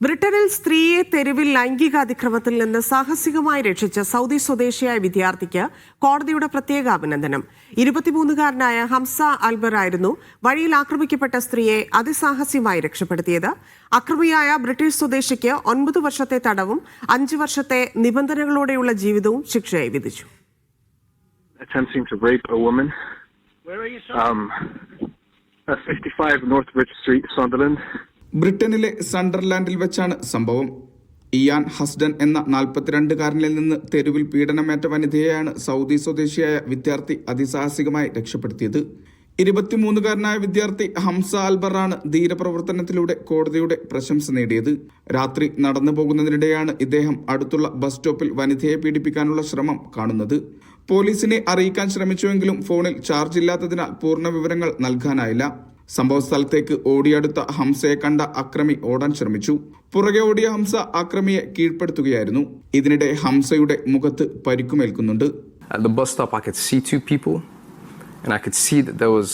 ബ്രിട്ടനിൽ സ്ത്രീയെ തെരുവിൽ ലൈംഗിക അതിക്രമത്തിൽ നിന്ന് സാഹസികമായി രക്ഷിച്ച സൗദി സ്വദേശിയായ വിദ്യാർത്ഥിക്ക് കോടതിയുടെ പ്രത്യേക അഭിനന്ദനം. 23-കാരനായ ഹംസ അൽബർ ആയിരുന്നു വഴിയിൽ ആക്രമിക്കപ്പെട്ട സ്ത്രീയെ അതിസാഹസ്യമായി രക്ഷപ്പെടുത്തിയത്. അക്രമിയായ ബ്രിട്ടീഷ് സ്വദേശിക്ക് 9 വർഷത്തെ തടവും 5 വർഷത്തെ നിബന്ധനകളോടെയുള്ള ജീവിതവും ശിക്ഷയായി വിധിച്ചു. Attempting to rape a woman. Where are you, sir? 55 North Bridge Street, Sunderland. ബ്രിട്ടനിലെ സണ്ടർലാൻഡിൽ വെച്ചാണ് സംഭവം. ഇയാൻ ഹസ്ഡൻ എന്ന 42-കാരനിൽ നിന്ന് തെരുവിൽ പീഡനമേറ്റ വനിതയെയാണ് സൗദി സ്വദേശിയായ വിദ്യാർത്ഥി അതിസാഹസികമായി രക്ഷപ്പെടുത്തിയത്. 23-കാരനായ വിദ്യാർത്ഥി ഹംസ അൽബറാണ് ധീരപ്രവർത്തനത്തിലൂടെ കോടതിയുടെ പ്രശംസ നേടിയത്. രാത്രി നടന്നു പോകുന്നതിനിടെയാണ് ഇദ്ദേഹം അടുത്തുള്ള ബസ് സ്റ്റോപ്പിൽ വനിതയെ പീഡിപ്പിക്കാനുള്ള ശ്രമം കാണുന്നത്. പോലീസിനെ അറിയിക്കാൻ ശ്രമിച്ചുവെങ്കിലും ഫോണിൽ ചാർജ് ഇല്ലാത്തതിനാൽ പൂർണ്ണ വിവരങ്ങൾ നൽകാനായില്ല. സംഭവ സ്ഥലത്തേക്ക് ഓടിയടുത്ത ഹംസയെ കണ്ട അക്രമി ഓടാൻ ശ്രമിച്ചു. പുറകെ ഓടിയ ഹംസ അക്രമിയെ കീഴ്പ്പെടുത്തുകയായിരുന്നു. ഇതിനിടെ ഹംസയുടെ മുഖത്ത് പരിക്കുമേൽക്കുന്നുണ്ട്. At the bus stop I could see two people and I could see that there was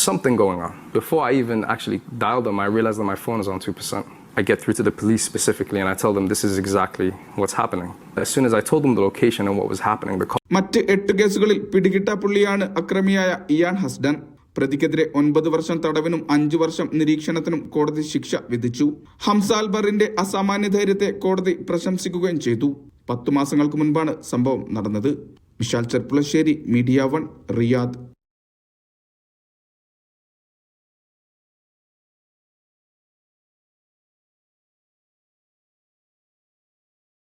something going on. Before I even actually dialed them, I realized that my phone is on 2%. I get through to the police specifically and I tell them this is exactly what's happening. As soon as I told them the location and what was happening, മറ്റ് 8 കേസുകളിൽ പിടികിട്ട പുള്ളിയാണ് അക്രമിയായ Ian ഹസ്ഡൻ. പ്രതിക്കെതിരെ 9 വർഷം തടവിനും 5 വർഷം നിരീക്ഷണത്തിനും കോടതി ശിക്ഷ വിധിച്ചു. ഹംസ അൽബറിന്റെ അസാമാന്യ ധൈര്യത്തെ കോടതി പ്രശംസിക്കുകയും ചെയ്തു. 10 മാസങ്ങൾക്ക് മുൻപാണ് സംഭവം നടന്നത്. Vishal Cherpulassery, media 1, Riyadh.